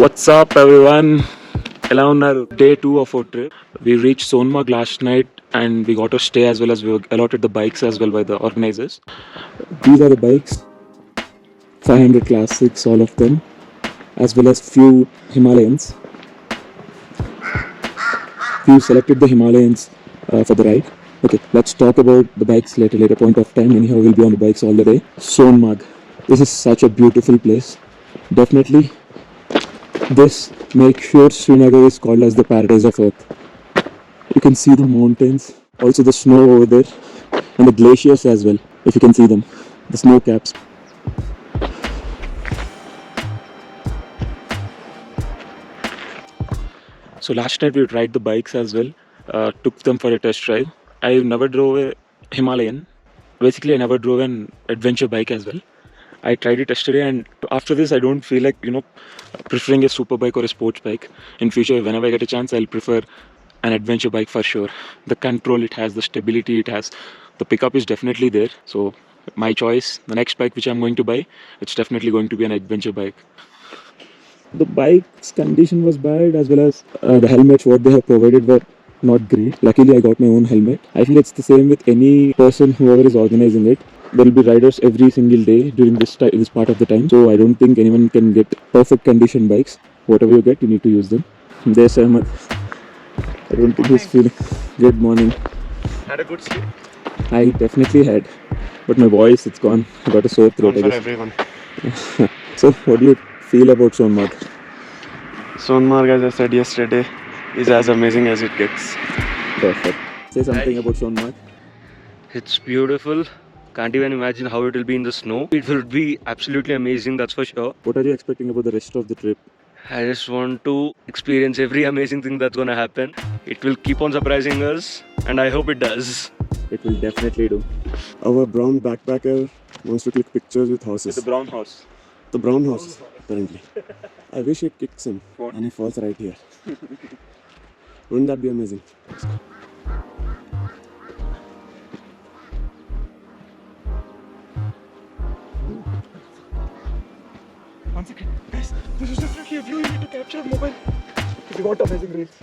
What's up, everyone? ఎలా ఉన్నారు? Day 2 of our trip. We reached Sonmarg last night and we got a stay as well as we were allotted the bikes as well by the organizers. These are the bikes, 500 classics, all of them, as well as few Himalayans. We selected the Himalayans for the ride. Okay, let's talk about the bikes later point of time. Anyhow, we'll be on the bikes all the way. Sonmarg. This is such a beautiful place. Definitely, this makes sure Srinagar is called as the paradise of earth. You can see the mountains, also the snow over there, and the glaciers as well, if you can see them, the snow caps. So last night we tried the bikes as well, took them for a test drive. I never drove a Himalayan. Basically, I never drove an adventure bike as well. I tried it yesterday, and after this I don't feel like preferring a super bike or a sports bike. In future, whenever I get a chance, I'll prefer an adventure bike for sure. The control it has, the stability it has, the pickup is definitely there. So my choice, the next bike which I'm going to buy, it's definitely going to be an adventure bike. The bike's condition was bad, as well as the helmets what they have provided were not great. Luckily I got my own helmet. I feel it's the same with any person whoever is organizing it. There will be riders every single day during this part of the time, so I don't think anyone can get perfect condition bikes. Whatever you get, you need to use them. There's Ahmed. I don't think he's feeling. Good morning. Had a good sleep? I definitely had, but my voice, it's gone. I got a sore throat. Not for everyone. So what do you feel about Sonmarg? Sonmarg, as I said yesterday, is as amazing as it gets. Perfect. Say something about Sonmarg. It's beautiful. Can't even imagine how it will be in the snow. It will be absolutely amazing, that's for sure. What are you expecting about the rest of the trip? I just want to experience every amazing thing that's gonna happen. It will keep on surprising us, and I hope it does. It will definitely do. Our brown backpacker wants to click pictures with horses. The brown horse. The brown horse, apparently. I wish it kicks him and he falls right here. Wouldn't that be amazing? One second. Guys, this is definitely a view you need to capture on mobile if you want amazing reels.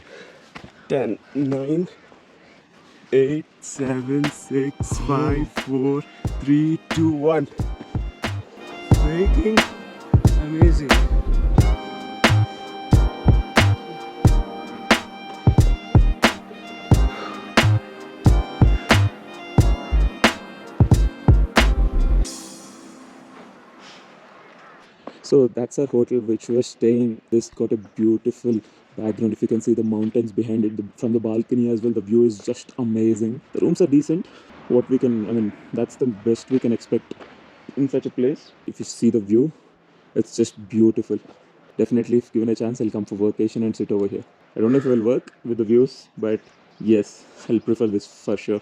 10, 9, 8, 7, 6, 5, 4, 3, 2, 1. Making amazing. So that's our hotel which we are staying. This got a beautiful background. If you can see the mountains behind it from the balcony as well, the view is just amazing. The rooms are decent. That's the best we can expect in such a place. If you see the view, it's just beautiful. Definitely, if given a chance, I'll come for vacation and sit over here. I don't know if it will work with the views, but yes, I'll prefer this for sure.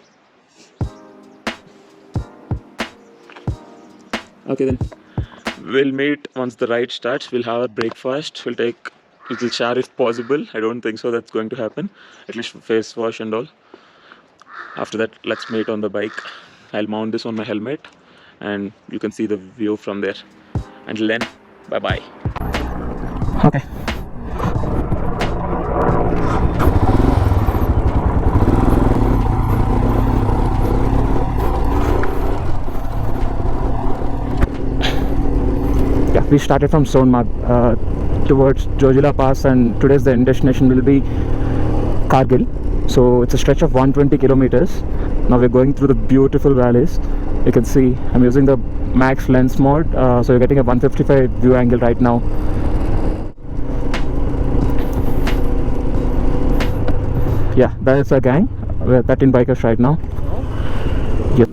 Okay then. We'll meet once the ride starts. We'll have a breakfast. We'll take a little shower if possible. I don't think so that's going to happen. At least face wash and all. After that, let's meet on the bike. I'll mount this on my helmet and you can see the view from there. Until then, bye-bye. Okay. Yeah, we started from Sonmarg towards Zojila Pass, and today's the end destination will be Kargil. So it's a stretch of 120 kilometers. Now we're going through the beautiful valleys. You can see I'm using the max lens mode, so you're getting a 155 view angle right now. Yeah, that is a gang. We're 13 bikers right now. Yep.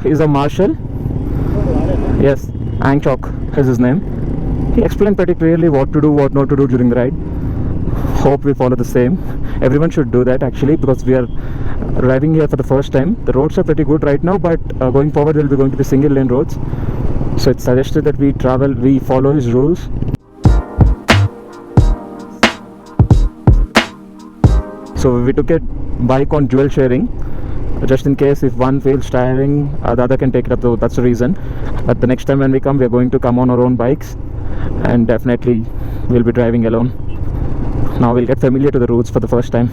He's a marshal. Yes, Angchok is his name. He explained pretty clearly what to do, what not to do during the ride. Hope we follow the same. Everyone should do that actually, because we are arriving here for the first time. The roads are pretty good right now, but going forward there will be going to be single lane roads. So it's suggested that we follow his rules. So we took a bike on dual sharing. just in case if one feels tiring, the other can take it up. So that's the reason. But the next time when we come, we're going to come on our own bikes, and definitely we'll be driving alone. Now we'll get familiar to the routes for the first time.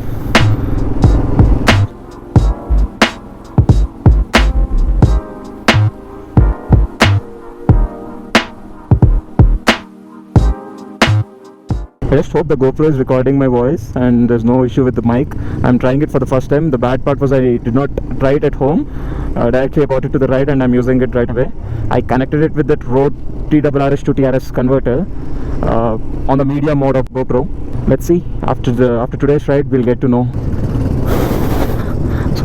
I just hope the GoPro is recording my voice and there's no issue with the mic. I'm trying it for the first time. The bad part was I did not try it at home. Directly I brought it to the ride and I'm using it right away. I connected it with that Rode TRRS to TRS converter on the media mode of GoPro. Let's see, after today's ride we'll get to know. So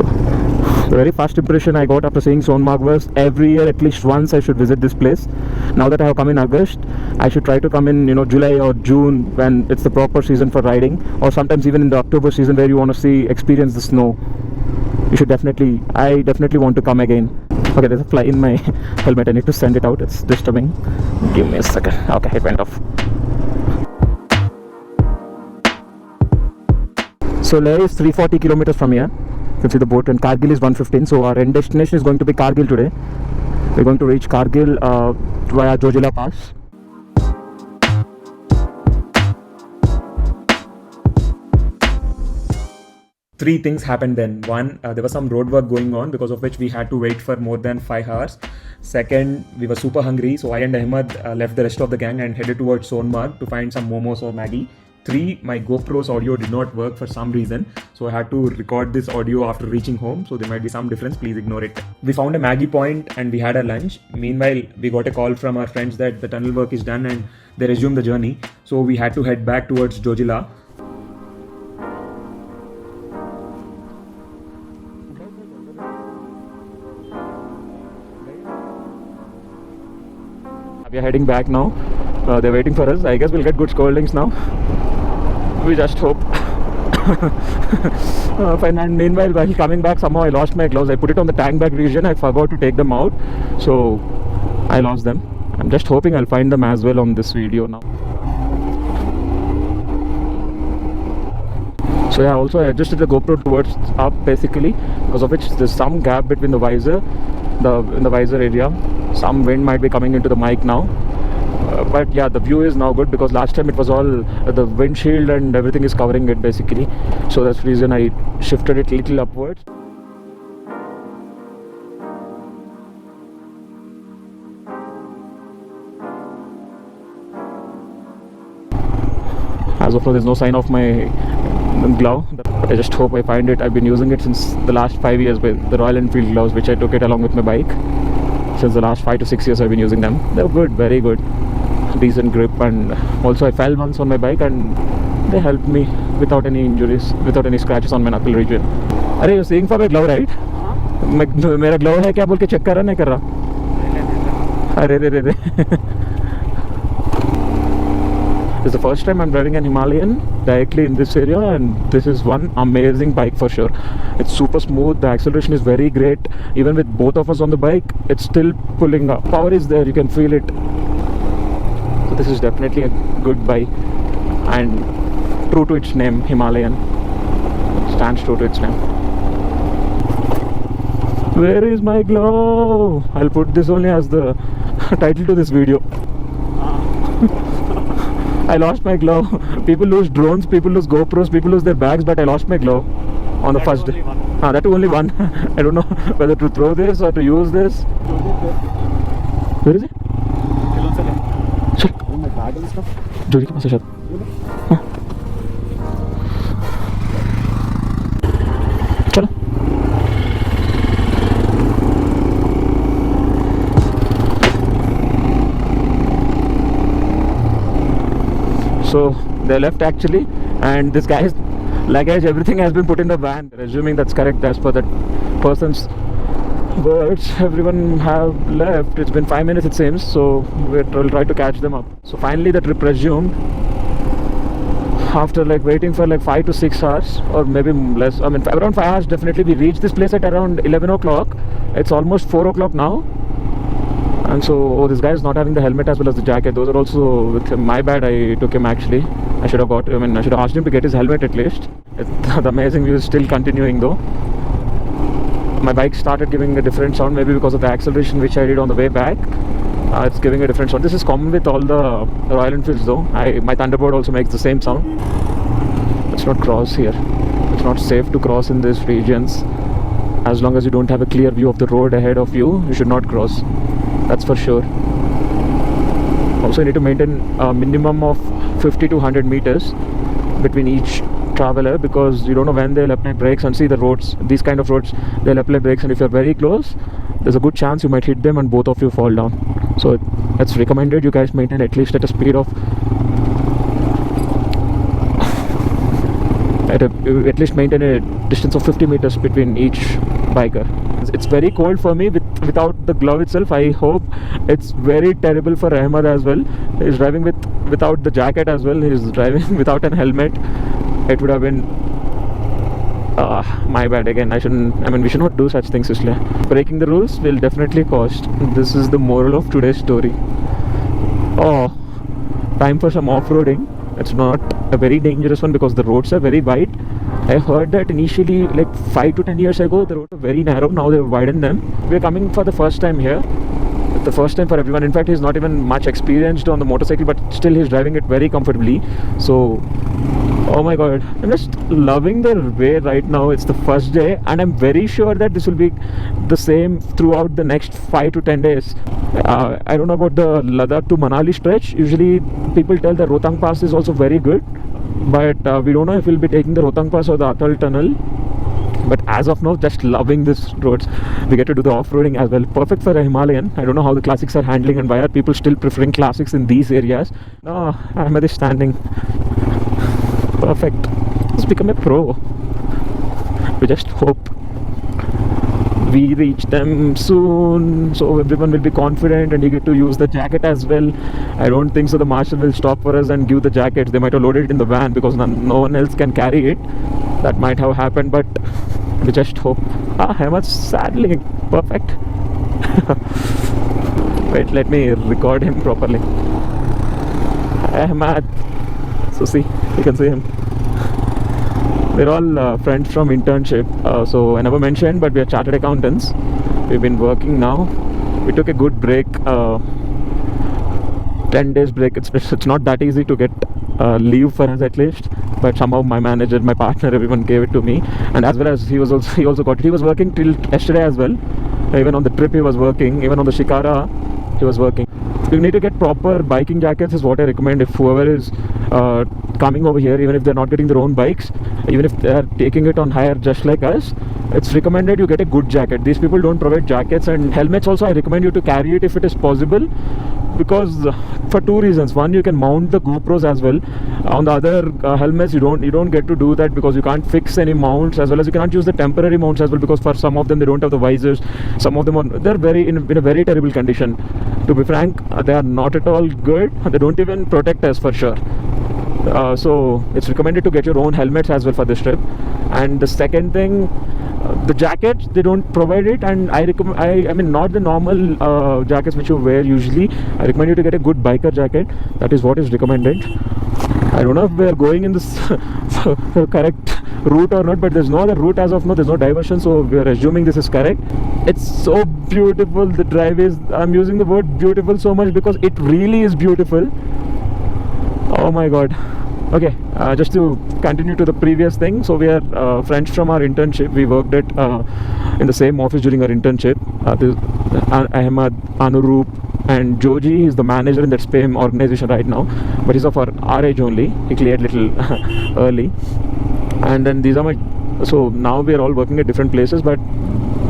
the very first impression I got after seeing Sonmarg was every year at least once I should visit this place. Now that I have come in August, I should try to come in July or June when it's the proper season for riding, or sometimes even in the October season where you want to experience the snow. I definitely want to come again. Okay, there's a fly in my helmet. I need to send it out. It's disturbing. Give me a second. Okay, it went off. So Leh is 340 kilometers from here. You can see the boat, and Kargil is 115. So our end destination is going to be Kargil today. We're going to reach Kargil via Zojila Pass. Three things happened then. One, there was some road work going on, because of which we had to wait for more than 5 hours. Second, we were super hungry, so I and Ahmed left the rest of the gang and headed towards Sonmarg to find some momos or Maggie. 3, my GoPro's audio did not work for some reason, so I had to record this audio after reaching home, so there might be some difference, please ignore it. We found a Maggie point and we had our lunch. Meanwhile, we got a call from our friends that the tunnel work is done and they resumed the journey, so we had to head back towards Zojila. We are heading back now. They're waiting for us. I guess we'll get good scoldings now. We just hope. Fine. And meanwhile, while coming back, somehow I lost my gloves. I put it on the tank bag region. I forgot to take them out, so I lost them. I'm just hoping I'll find them as well on this video now. So yeah, also I adjusted the GoPro towards up basically, because of which there's some gap between the visor, in the visor area. Some wind might be coming into the mic now, but yeah, the view is now good, because last time it was all the windshield and everything is covering it basically. So that's the reason I shifted it a little upwards. As of now, there's no sign of my glove. I just hope I find it. I've been using it since the last 5 years with the Royal Enfield gloves, which I took it along with my bike. Since the last 5 to 6 years I've been using them. They're good, very good, decent grip, and also I fell once on my bike and they helped me without any injuries, without any scratches on my knuckle region. Are you seeing for my glove, right? मेरा glove है क्या बोल के check कर रहा, नहीं कर रहा? अरे रे रे रे. This is the first time I'm driving an Himalayan directly in this area, and this is one amazing bike for sure. It's super smooth, the acceleration is very great. Even with both of us on the bike, it's still pulling up. Power is there, you can feel it. So this is definitely a good bike, and true to its name, Himalayan. It stands true to its name. Where is my glove? I'll put this only as the title to this video. I lost my glove. People lose drones, people lose GoPros, people lose their bags, but I lost my glove on the first day. That only one. I don't know whether to throw this or to use this. Where is it? My bag and stuff. Jodi ke paas hai shayad. Chalo. So they left actually, and this guy's luggage, everything has been put in the van. Assuming that's correct as per that person's words, everyone have left. It's been 5 minutes it seems, so we'll try to catch them up. So finally the trip resumed after like waiting for like 5 to 6 hours, or maybe less. I mean around 5 hours definitely. We reached this place at around 11 o'clock. It's almost 4 o'clock now. And so, this guy is not having the helmet as well as the jacket. Those are also with him. My bad, I took him actually. I should have asked him to get his helmet at least. The amazing view is still continuing though. my bike started giving a different sound, maybe because of the acceleration which I did on the way back. It's giving a different sound. This is common with all the Royal Enfields though. My Thunderbird also makes the same sound. Let's not cross here. It's not safe to cross in these regions. As long as you don't have a clear view of the road ahead of you, you should not cross. That's for sure. Also, you need to maintain a minimum of 50 to 100 meters between each traveler, because you don't know when they'll apply brakes. And see the roads, these kind of roads, they'll apply brakes, and if you're very close, there's a good chance you might hit them and both of you fall down. So it's recommended you guys maintain at least at a speed of at least maintain a distance of 50 meters between each biker. It's very cold for me without the glove itself. I hope it's very terrible for Ahmed as well. He's driving without the jacket as well. He's driving without an helmet. It would have been my bad again. We should not do such things, isle. Breaking the rules will definitely cost. This is the moral of today's story. Oh, time for some off-roading. It's not a very dangerous one because the roads are very wide. I heard that initially, like 5 to 10 years ago, the roads were very narrow. Now they've widened them. We're coming for the first time here. The first time for everyone. In fact, he's not even much experienced on the motorcycle, but still he's driving it very comfortably. So, oh my god, I'm just loving the way right now. It's the first day, and I'm very sure that this will be the same throughout the next 5 to 10 days. I don't know about the Ladakh to Manali stretch. Usually people tell the Rohtang Pass is also very good, but we don't know if we'll be taking the Rohtang Pass or the Atal Tunnel. But as of now, just loving this roads. We get to do the off-roading as well. Perfect for a Himalayan. I don't know how the classics are handling and why are people still preferring classics in these areas. Oh, Ahmed is standing. Perfect. Let's become a pro. We just hope we reach them soon, so everyone will be confident and you get to use the jacket as well. I don't think so the marshal will stop for us and give the jacket. They might have loaded it in the van because no one else can carry it. That might have happened, but we just hope. Ahmed saddling. Perfect. Wait, let me record him properly. Ahmed. So see, you can see him. They're all friends from internship. So I never mentioned, but we are chartered accountants. We've been working now. We took a good break, 10 days break. It's not that easy to get leave for us at least. But somehow my manager, my partner, everyone gave it to me. And as well as he also got it. He was working till yesterday as well. Even on the trip he was working. Even on the Shikara he was working. You need to get proper biking jackets is what I recommend if whoever is coming over here, even if they're not getting their own bikes, even if they're taking it on hire just like us, it's recommended you get a good jacket. These people don't provide jackets. And helmets also, I recommend you to carry it if it is possible, because for two reasons. One, you can mount the GoPros as well. On the other helmets, you don't get to do that because you can't fix any mounts, as well as you cannot use the temporary mounts as well, because for some of them they don't have the visors. Some of them they're in a very terrible condition. To be frank, they are not at all good. They don't even protect us for sure. So it's recommended to get your own helmets as well for this trip. And the second thing, the jackets, they don't provide it, and I mean not the normal jackets which you wear usually. I recommend you to get a good biker jacket. That is what is recommended. I don't know if we are going in this correct route or not, but there's no other route as of now. There's no diversion, so we are assuming this is correct. It's so beautiful. The drive is, I'm using the word beautiful so much because it really is beautiful. Oh my god. Okay, just to continue to the previous thing. So we are friends from our internship. We worked at in the same office during our internship. Ahmed, Anurup and Joji is the manager in that same organization right now, but he's of our age only. He cleared little early. And then these are my, so now we are all working at different places, but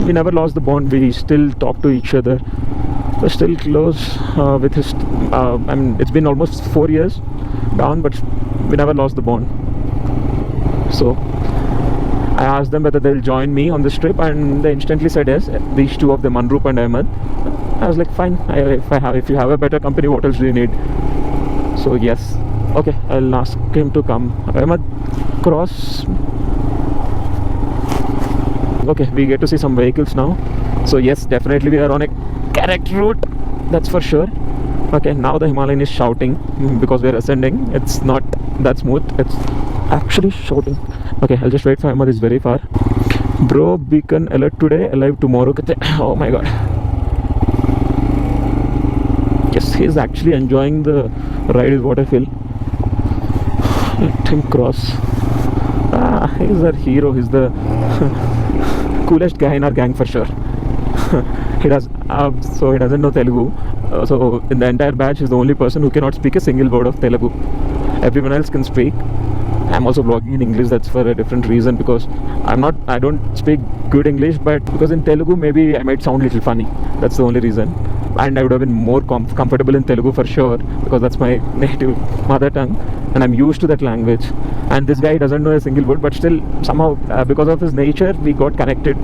we never lost the bond. We still talk to each other. We're still close with his, I mean, it's been almost 4 years down, but we never lost the bond. So I asked them whether they'll join me on this trip, and they instantly said yes. These two of them, Anurup and Ahmed. I was like, fine. If you have a better company, what else do you need? So yes. Okay, I'll ask him to come. Ahmed, cross. Okay, we get to see some vehicles now. So yes, definitely we are on a correct route. That's for sure. Okay, now the Himalayan is shouting because we are ascending. It's not that smooth. It's actually shouting. Okay, I'll just wait for Ahmed. It's very far. Bro, beacon alert today, alive tomorrow. Oh my god. Yes, he's actually enjoying the ride is what I feel. Let him cross. He's our hero. He's the coolest guy in our gang for sure. He doesn't know Telugu. So in the entire batch, he's the only person who cannot speak a single word of Telugu. Everyone else can speak. I'm also vlogging in English. That's for a different reason, because I don't speak good English, but because in Telugu maybe I might sound a little funny. That's the only reason. And I would have been more comfortable in Telugu for sure, because that's my native mother tongue and I'm used to that language. And this guy doesn't know a single word, but still somehow because of his nature we got connected.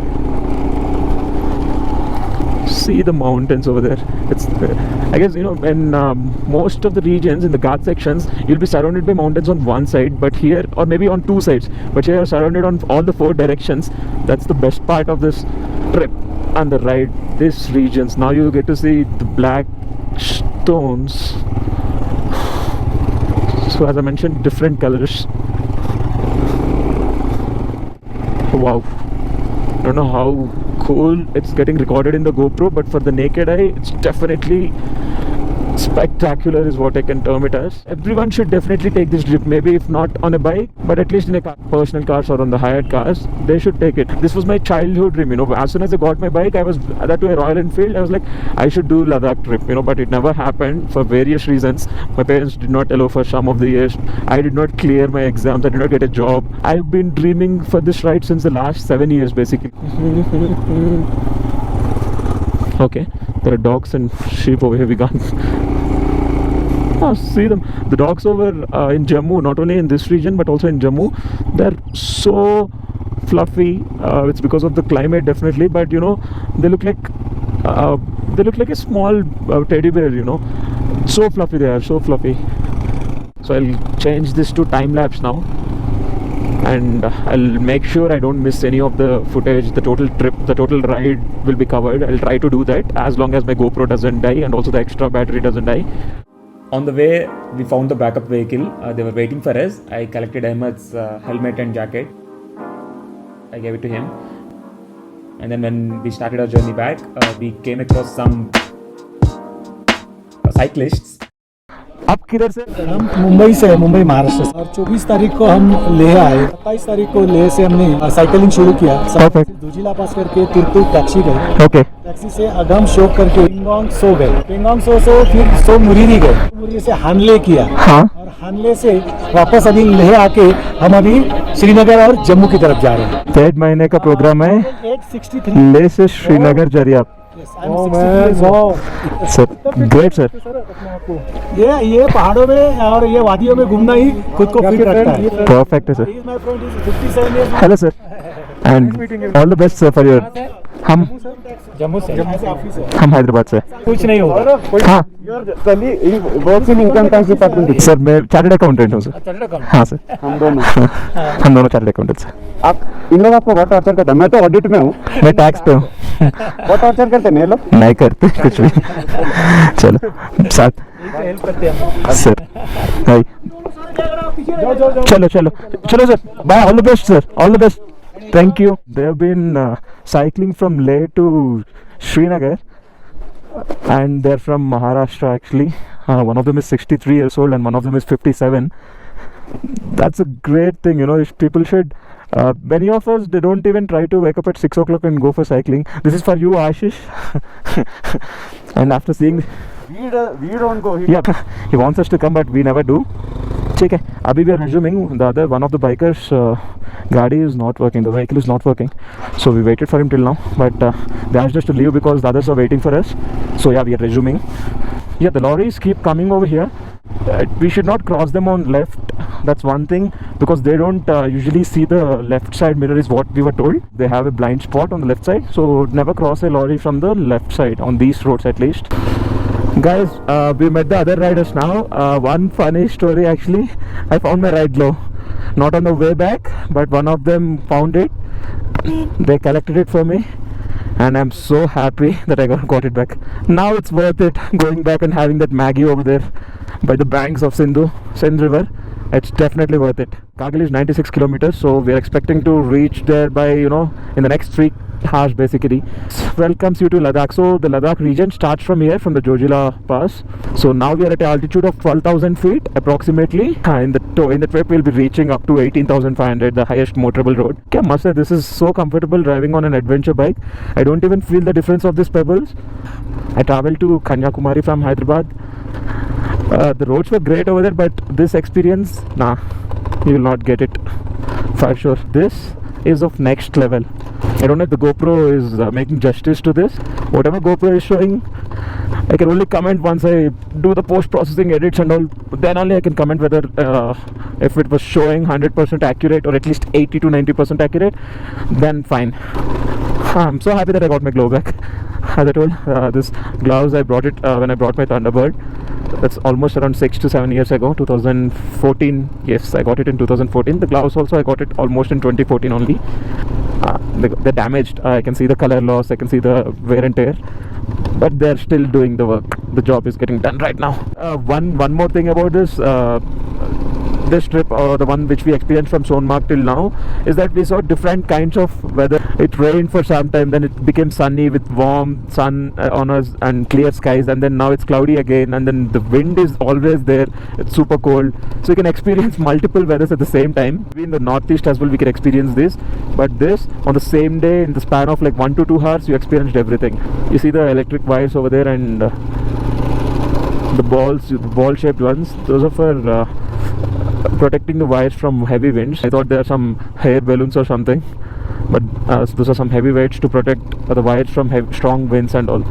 See the mountains over there. It's I guess, in most of the regions in the Ghat sections you'll be surrounded by mountains on one side, but here, or maybe on two sides, but here you're surrounded on all the four directions. That's the best part of this trip and the ride. These regions, now you get to see the black stones. So as I mentioned, different colors. Wow, I don't know how cool it's getting recorded in the GoPro, but for the naked eye it's definitely spectacular is what I can term it as. Everyone should definitely take this trip, maybe if not on a bike, but at least in a car, personal cars or on the hired cars, they should take it. This was my childhood dream, as soon as I got my bike, I was that to a Royal Enfield, I was like, I should do Ladakh trip, but it never happened for various reasons. My parents did not allow for some of the years. I did not clear my exams, I did not get a job. I've been dreaming for this ride since the last 7 years basically. Okay, there are dogs and sheep over here. We gone. See them. The dogs over in Jammu, not only in this region but also in Jammu, they're so fluffy. It's because of the climate definitely, but they look like a small teddy bear. So fluffy they are, so fluffy. So I'll change this to time lapse now, and I'll make sure I don't miss any of the footage. The total trip, the total ride will be covered. I'll try to do that as long as my GoPro doesn't die and also the extra battery doesn't die. On the way, we found the backup vehicle. They were waiting for us. I collected Ahmed's helmet and jacket. I gave it to him. And then when we started our journey back, we came across some cyclists. आप किधर से? हम मुंबई से है, मुंबई महाराष्ट्र से, और 24 तारीख को हम लेह आए। 27 तारीख को लेह से हमने साइकिलिंग शुरू किया। दूजिला पास करके तिरतुर टैक्सी गए। ओके। टैक्सी से अगम शोक करके पेंगोंग सो गए। पेंगोंग सो से फिर सो मुरीरी गए। मुरीरी से हानले किया। हाँ। और हानले से वापस अभी लेह आके हम अभी श्रीनगर और जम्मू की तरफ जा रहे हैं। 3 महीने का प्रोग्राम है। 863 लेह से श्रीनगर जा रही है आप। Sir, great sir. ये पहाड़ों में और ये वादियों में घूमना ही खुद को फिट रखता है। परफेक्ट है sir. Hello sir, and all the best sir for your. हम जम्मू से हम हैदराबाद से। कुछ नहीं होगा। हाँ डिपार्टमेंट। सर, मैं चार्टर्ड अकाउंटेंट हूँ सर। हाँ सर, हम दोनों चार्टर्ड अकाउंटेंट सर। आप इन लोग आपको बहुत टॉर्चर करते हैं। मैं तो ऑडिट में हूँ। मैं टैक्स पे हूँ। बहुत टॉर्चर करते हैं ये लोग। नहीं करते कुछ भी। चलो साथ हेल्प करते हैं सर। भाई चलो sir, bye, all the best sir, all the best, thank you. They have been cycling from Leh to Srinagar, and they're from Maharashtra actually. One of them is 63 years old and one of them is 57. That's a great thing, if people should. Many of us, they don't even try to wake up at 6 o'clock and go for cycling. This is for you, Ashish. And after seeing, we don't go. yeah, he wants us to come but we never do. ठीक है, अभी we are resuming. The other one of the bikers गाड़ी is not working, the vehicle is not working, so we waited for him till now, but they asked us to leave because the others are waiting for us. So yeah, we are resuming. Yeah, the lorries keep coming over here. We should not cross them on left, that's one thing, because they don't usually see the left side mirror is what we were told. They have a blind spot on the left side, so never cross a lorry from the left side on these roads at least. Guys, we met the other riders now. One funny story actually, I found my ride low, not on the way back, but one of them found it. They collected it for me and I'm so happy that I got it back. Now it's worth it going back and having that Maggie over there by the banks of Sindh River. it's definitely worth it. Kargil is 96 kilometers, so we're expecting to reach there by, in the next 3 hours basically. Welcomes you to Ladakh. So the Ladakh region starts from here, from the Jojila Pass. So now we are at an altitude of 12,000 feet approximately. In the trip we'll be reaching up to 18,500, the highest motorable road. I must say, this is so comfortable driving on an adventure bike. I don't even feel the difference of these pebbles. I traveled to Kanyakumari from Hyderabad. The roads were great over there, but this experience, nah, you will not get it for sure. This is of next level. I don't know if the GoPro is making justice to this. Whatever GoPro is showing, I can only comment once I do the post-processing edits and all. Then only I can comment whether if it was showing 100% accurate or at least 80 to 90% accurate, then fine. I'm so happy that I got my glow back. As I told, this gloves, I brought it when I brought my Thunderbird. That's almost around 6 to 7 years ago, 2014. Yes, I got it in 2014. The gloves also I got it almost in 2014 only. They're damaged. I can see the color loss, I can see the wear and tear, but they're still doing the work. The job is getting done right now. One more thing about this trip, or the one which we experienced from Sonmarg till now, is that we saw different kinds of weather. It rained for some time, then it became sunny with warm sun on us and clear skies, and then now it's cloudy again, and then the wind is always there. It's super cold, so you can experience multiple weathers at the same time. In the northeast as well we can experience this, but this on the same day, in the span of like 1 to 2 hours, you experienced everything. You see the electric wires over there, and the ball shaped ones, those are for protecting the wires from heavy winds. I thought there are some hair balloons or something, but those are some heavy weights to protect the wires from strong winds and all.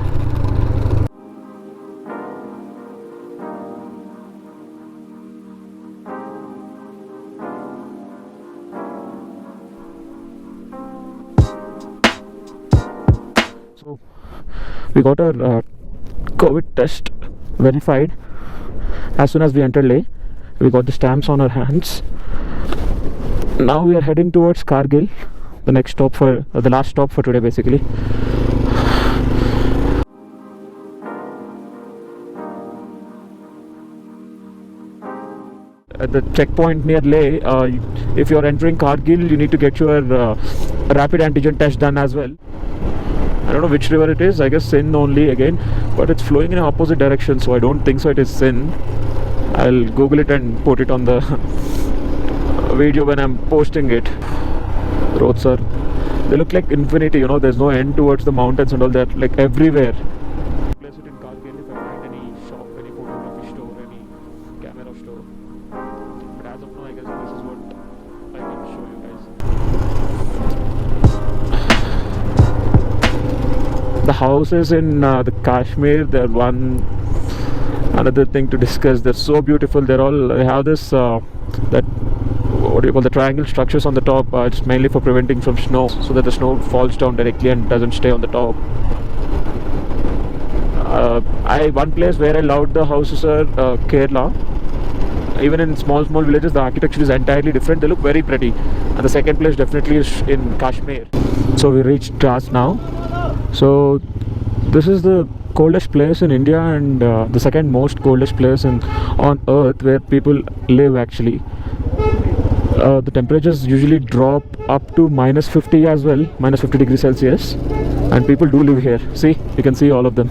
So we got our COVID test verified as soon as we entered Leh. We got the stamps on our hands. Now we are heading towards Kargil, the next stop for the last stop for today basically. At the checkpoint near Leh, if you are entering Kargil, you need to get your rapid antigen test done as well. I don't know which river it is, I guess Sindh only again, but it's flowing in an opposite direction, so I don't think so it is Sindh. I'll Google it and put it on the video when I'm posting it. The roads they look like infinity, there's no end towards the mountains and all that, like everywhere. Place it in Kargil if I find any shop, any photography store, any camera store. But as of now, I guess this is what I can show you guys. The houses in the Kashmir, they're another thing to discuss. They're so beautiful. They have this the triangle structures on the top. It's mainly for preventing from snow, so that the snow falls down directly and doesn't stay on the top. One place where I loved the houses are Kerala. Even in small villages, the architecture is entirely different. They look very pretty. And the second place definitely is in Kashmir. So we reached Dras now. So this is the coldest place in India, and the second most coldest place on earth where people live actually. The temperatures usually drop up to -50 as well, -50 degrees Celsius, and people do live here. See, you can see all of them.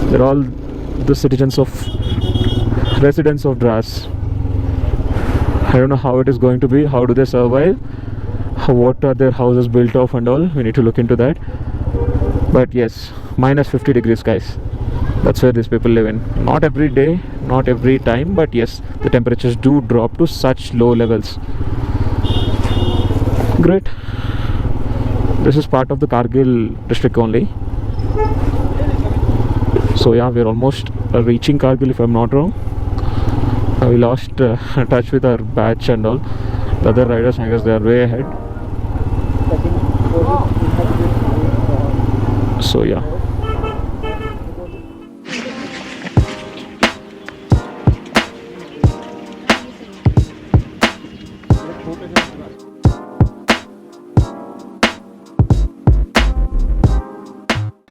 They're all the residents of Dras. I don't know how it is going to be. How do they survive? What are their houses built of and all? We need to look into that. But yes, -50 degrees, guys. That's where these people live in. Not every day, not every time, but yes, the temperatures do drop to such low levels. Great. This is part of the Kargil district only. So yeah, we're almost reaching Kargil if I'm not wrong. We lost touch with our batch and all. The other riders, I guess they are way ahead. So yeah.